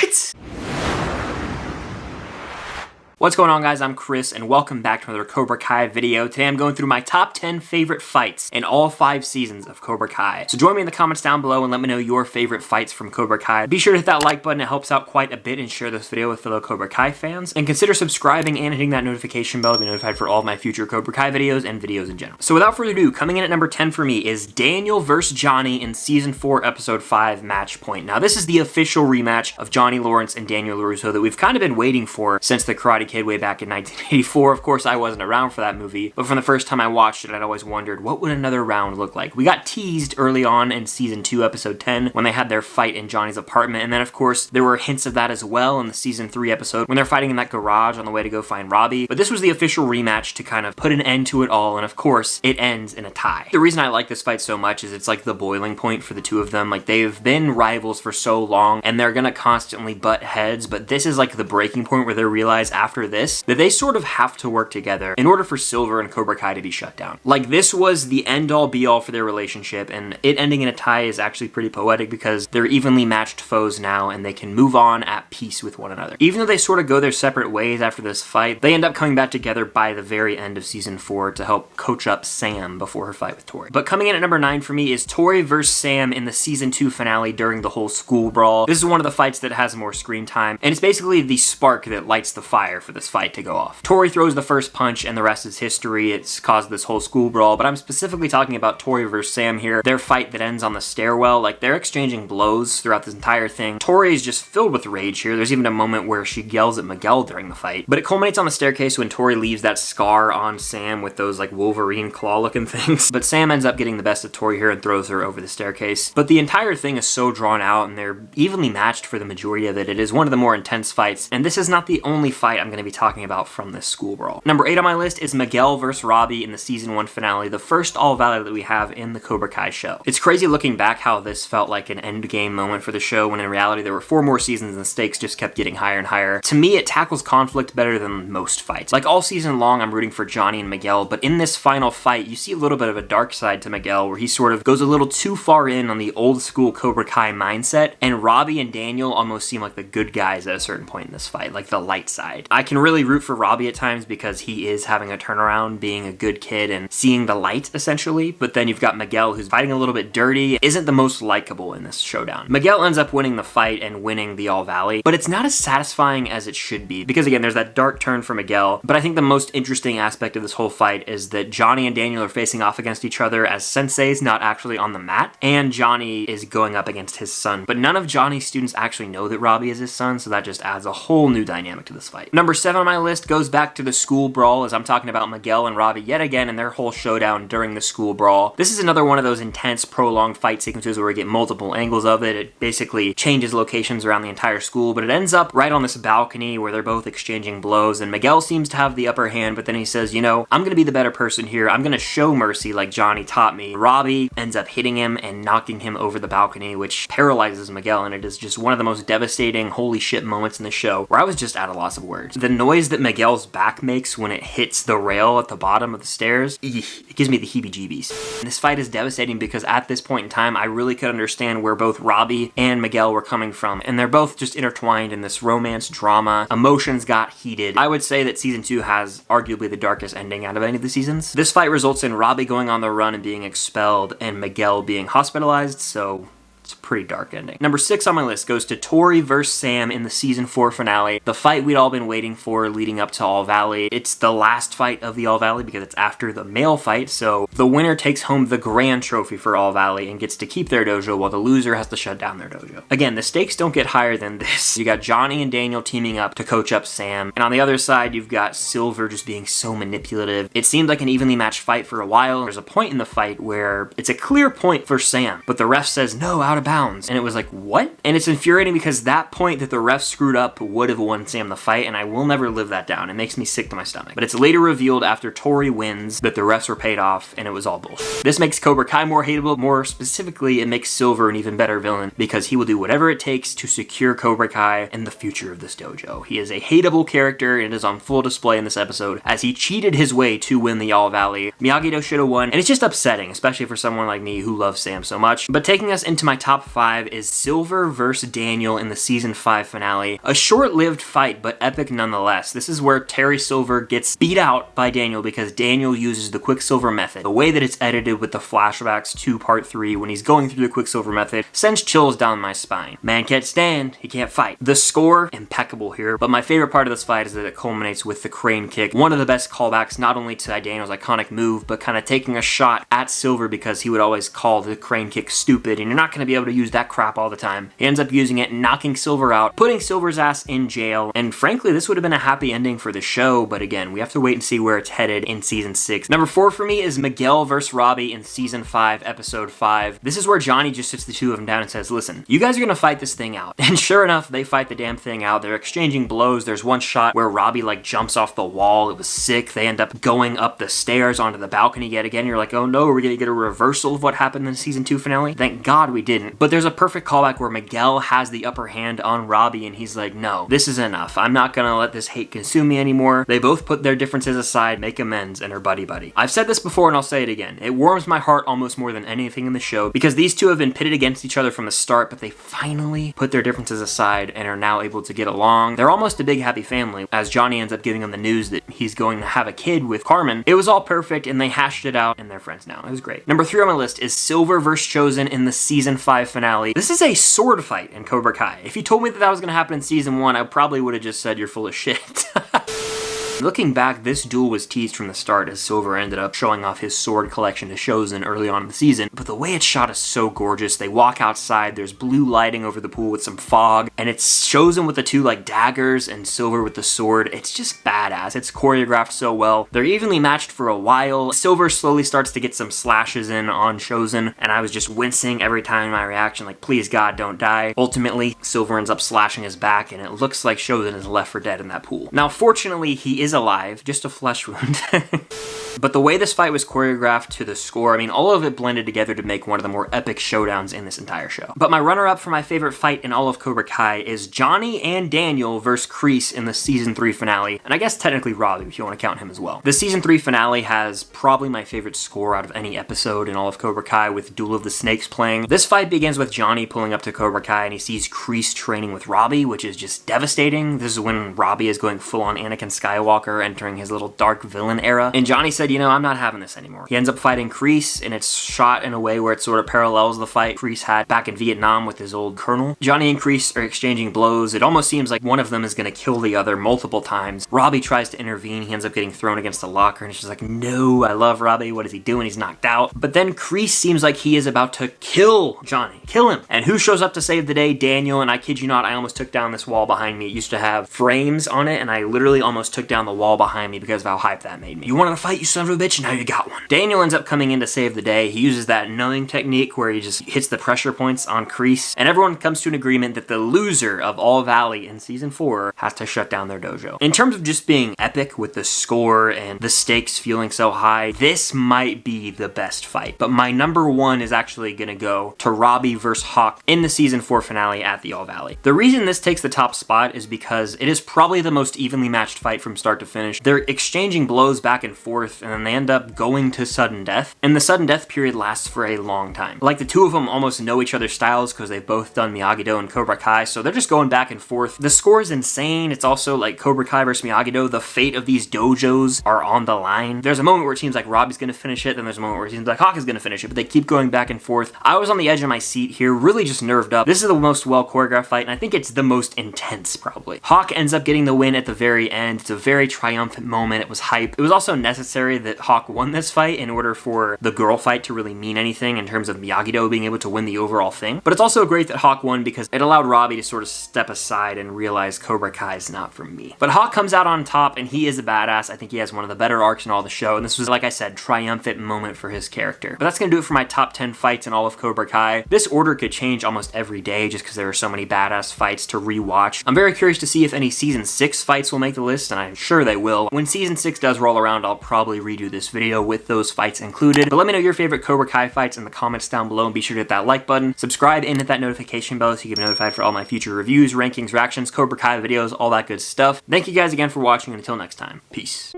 Fights! What's going on, guys? I'm Chris, and welcome back to another Cobra Kai video. Today I'm going through my top 10 favorite fights in all 5 seasons of Cobra Kai. So join me in the comments down below and let me know your favorite fights from Cobra Kai. Be sure to hit that like button, it helps out quite a bit, and share this video with fellow Cobra Kai fans. And consider subscribing and hitting that notification bell to be notified for all of my future Cobra Kai videos and videos in general. So without further ado, coming in at number 10 for me is Daniel vs. Johnny in Season 4, Episode 5, Match Point. Now this is the official rematch of Johnny Lawrence and Daniel LaRusso that we've kind of been waiting for since The Karate Kid way back in 1984. Of course, I wasn't around for that movie, but from the first time I watched it, I'd always wondered, what would another round look like? We got teased early on in Season 2, Episode 10, when they had their fight in Johnny's apartment, and then, of course, there were hints of that as well in the Season 3 episode, when they're fighting in that garage on the way to go find Robbie. But this was the official rematch to kind of put an end to it all, and of course, it ends in a tie. The reason I like this fight so much is it's like the boiling point for the two of them. Like, they've been rivals for so long, and they're gonna constantly butt heads, but this is like the breaking point where they realize after this that they sort of have to work together in order for Silver and Cobra Kai to be shut down. Like, this was the end-all be-all for their relationship, and it ending in a tie is actually pretty poetic because they're evenly matched foes now and they can move on at peace with one another. Even though they sort of go their separate ways after this fight, they end up coming back together by the very end of Season 4 to help coach up Sam before her fight with Tori. But coming in at number 9 for me is Tori vs. Sam in the Season 2 finale during the whole school brawl. This is one of the fights that has more screen time, and it's basically the spark that lights the fire for this fight to go off. Tori throws the first punch and the rest is history. It's caused this whole school brawl, but I'm specifically talking about Tori versus Sam here. Their fight that ends on the stairwell, like, they're exchanging blows throughout this entire thing. Tori is just filled with rage here. There's even a moment where she yells at Miguel during the fight, but it culminates on the staircase when Tori leaves that scar on Sam with those like Wolverine claw looking things. But Sam ends up getting the best of Tori here and throws her over the staircase. But the entire thing is so drawn out and they're evenly matched for the majority of it. It is one of the more intense fights, and this is not the only fight I'm going to be talking about from this school brawl. Number 8 on my list is Miguel vs. Robbie in the Season 1 finale, the first All-Valley that we have in the Cobra Kai show. It's crazy looking back how this felt like an endgame moment for the show, when in reality there were 4 more seasons and the stakes just kept getting higher and higher. To me, it tackles conflict better than most fights. Like, all season long I'm rooting for Johnny and Miguel, but in this final fight you see a little bit of a dark side to Miguel where he sort of goes a little too far in on the old school Cobra Kai mindset, and Robbie and Daniel almost seem like the good guys at a certain point in this fight, like the light side. I can really root for Robbie at times because he is having a turnaround, being a good kid and seeing the light essentially, but then you've got Miguel who's fighting a little bit dirty, isn't the most likable in this showdown. Miguel ends up winning the fight and winning the All-Valley, but it's not as satisfying as it should be because, again, there's that dark turn for Miguel. But I think the most interesting aspect of this whole fight is that Johnny and Daniel are facing off against each other as senseis, not actually on the mat, and Johnny is going up against his son, but none of Johnny's students actually know that Robbie is his son, so that just adds a whole new dynamic to this fight. Number 7 on my list goes back to the school brawl, as I'm talking about Miguel and Robbie yet again and their whole showdown during the school brawl. This is another one of those intense, prolonged fight sequences where we get multiple angles of it. It basically changes locations around the entire school, but it ends up right on this balcony where they're both exchanging blows, and Miguel seems to have the upper hand, but then he says, you know, I'm gonna be the better person here. I'm gonna show mercy like Johnny taught me. Robbie ends up hitting him and knocking him over the balcony, which paralyzes Miguel, and it is just one of the most devastating holy shit moments in the show where I was just at a loss of words. The noise that Miguel's back makes when it hits the rail at the bottom of the stairs, it gives me the heebie-jeebies. And this fight is devastating because at this point in time, I really could understand where both Robbie and Miguel were coming from, and they're both just intertwined in this romance drama. Emotions got heated. I would say that Season 2 has arguably the darkest ending out of any of the seasons. This fight results in Robbie going on the run and being expelled, and Miguel being hospitalized, so it's a pretty dark ending. Number 6 on my list goes to Tori vs. Sam in the Season 4 finale, the fight we'd all been waiting for leading up to All-Valley. It's the last fight of the All-Valley because it's after the male fight, so the winner takes home the grand trophy for All-Valley and gets to keep their dojo while the loser has to shut down their dojo. Again, the stakes don't get higher than this. You got Johnny and Daniel teaming up to coach up Sam, and on the other side you've got Silver just being so manipulative. It seemed like an evenly matched fight for a while. There's a point in the fight where it's a clear point for Sam, but the ref says no, out of bounds, and it was like, what? And it's infuriating because that point that the ref screwed up would have won Sam the fight, and I will never live that down. It makes me sick to my stomach. But it's later revealed after Tori wins that the refs were paid off and it was all bullshit. This makes Cobra Kai more hateable. More specifically, it makes Silver an even better villain because he will do whatever it takes to secure Cobra Kai and the future of this dojo. He is a hateable character and is on full display in this episode as he cheated his way to win the All-Valley. Miyagi-Do should have won, and it's just upsetting, especially for someone like me who loves Sam so much. But taking us into my top top 5 is Silver vs. Daniel in the season 5 finale. A short-lived fight, but epic nonetheless. This is where Terry Silver gets beat out by Daniel because Daniel uses the Quicksilver method. The way that it's edited with the flashbacks to part 3 when he's going through the Quicksilver method sends chills down my spine. Man can't stand, he can't fight. The score, impeccable here, but my favorite part of this fight is that it culminates with the crane kick. One of the best callbacks, not only to Daniel's iconic move, but kind of taking a shot at Silver because he would always call the crane kick stupid, and you're not going to be able to use that crap all the time. He ends up using it, knocking Silver out, putting Silver's ass in jail, and frankly, this would have been a happy ending for the show, but again, we have to wait and see where it's headed in season 6. Number 4 for me is Miguel vs. Robbie in season 5, episode 5. This is where Johnny just sits the two of them down and says, listen, you guys are going to fight this thing out. And sure enough, they fight the damn thing out. They're exchanging blows. There's one shot where Robbie like jumps off the wall. It was sick. They end up going up the stairs onto the balcony yet again. You're like, oh no, we're going to get a reversal of what happened in the season 2 finale. Thank God we didn't. But there's a perfect callback where Miguel has the upper hand on Robbie and he's like, no, this is enough. I'm not going to let this hate consume me anymore. They both put their differences aside, make amends, and are buddy-buddy. I've said this before and I'll say it again. It warms my heart almost more than anything in the show because these two have been pitted against each other from the start, but they finally put their differences aside and are now able to get along. They're almost a big happy family as Johnny ends up giving them the news that he's going to have a kid with Carmen. It was all perfect and they hashed it out and they're friends now. It was great. Number 3 on my list is Silver vs. Chosen in the season 5 finale. This is a sword fight in Cobra Kai. If you told me that that was going to happen in season 1, I probably would have just said you're full of shit. Looking back, this duel was teased from the start as Silver ended up showing off his sword collection to Chosen early on in the season, but the way it's shot is so gorgeous. They walk outside, there's blue lighting over the pool with some fog, and it's Chosen with the two like daggers and Silver with the sword. It's just badass. It's choreographed so well. They're evenly matched for a while. Silver slowly starts to get some slashes in on Chosen, and I was just wincing every time in my reaction, like, please God, don't die. Ultimately, Silver ends up slashing his back, and it looks like Chosen is left for dead in that pool. Now, fortunately, he is alive, just a flesh wound. But the way this fight was choreographed to the score, I mean, all of it blended together to make one of the more epic showdowns in this entire show. But my runner-up for my favorite fight in all of Cobra Kai is Johnny and Daniel versus Kreese in the season 3 finale, and I guess technically Robbie if you want to count him as well. The season 3 finale has probably my favorite score out of any episode in all of Cobra Kai with Duel of the Snakes playing. This fight begins with Johnny pulling up to Cobra Kai and he sees Kreese training with Robbie, which is just devastating. This is when Robbie is going full on Anakin Skywalker, entering his little dark villain era, and Johnny said, you know, I'm not having this anymore. He ends up fighting Kreese, and it's shot in a way where it sort of parallels the fight Kreese had back in Vietnam with his old colonel. Johnny and Kreese are exchanging blows. It almost seems like one of them is going to kill the other multiple times. Robbie tries to intervene. He ends up getting thrown against a locker, and it's just like, no, I love Robbie. What is he doing? He's knocked out. But then Kreese seems like he is about to kill Johnny. Kill him. And who shows up to save the day? Daniel, and I kid you not, I almost took down this wall behind me. It used to have frames on it, and I literally almost took down the wall behind me because of how hyped that made me. You wanted to fight, you son of a bitch? Now you got one. Daniel ends up coming in to save the day. He uses that knowing technique where he just hits the pressure points on Kreese, and everyone comes to an agreement that the loser of All Valley in season 4 has to shut down their dojo. In terms of just being epic with the score and the stakes feeling so high, this might be the best fight. But my number 1 is actually gonna go to Robbie vs. Hawk in the season 4 finale at the All Valley. The reason this takes the top spot is because it is probably the most evenly matched fight from start to finish. They're exchanging blows back and forth, and then they end up going to sudden death, and the sudden death period lasts for a long time. Like, the two of them almost know each other's styles because they've both done Miyagi-Do and Cobra Kai, so they're just going back and forth. The score is insane. It's also like Cobra Kai versus Miyagi-Do. The fate of these dojos are on the line. There's a moment where it seems like Robbie's gonna finish it, then there's a moment where it seems like Hawk is gonna finish it, but they keep going back and forth. I was on the edge of my seat here, really just nerved up. This is the most well choreographed fight, and I think it's the most intense, probably. Hawk ends up getting the win at the very end. It's a very triumphant moment. It was hype. It was also necessary that Hawk won this fight in order for the girl fight to really mean anything in terms of Miyagi-Do being able to win the overall thing. But it's also great that Hawk won because it allowed Robbie to sort of step aside and realize Cobra Kai is not for me. But Hawk comes out on top, and he is a badass. I think he has one of the better arcs in all the show, and this was, like I said, triumphant moment for his character. But that's gonna do it for my top 10 fights in all of Cobra Kai. This order could change almost every day just because there are so many badass fights to rewatch. I'm very curious to see if any season 6 fights will make the list, and I'm sure they will. When season 6 does roll around, I'll probably redo this video with those fights included. But let me know your favorite Cobra Kai fights in the comments down below, and be sure to hit that like button, subscribe, and hit that notification bell so you get notified for all my future reviews, rankings, reactions, Cobra Kai videos, all that good stuff. Thank you guys again for watching, and until next time, peace.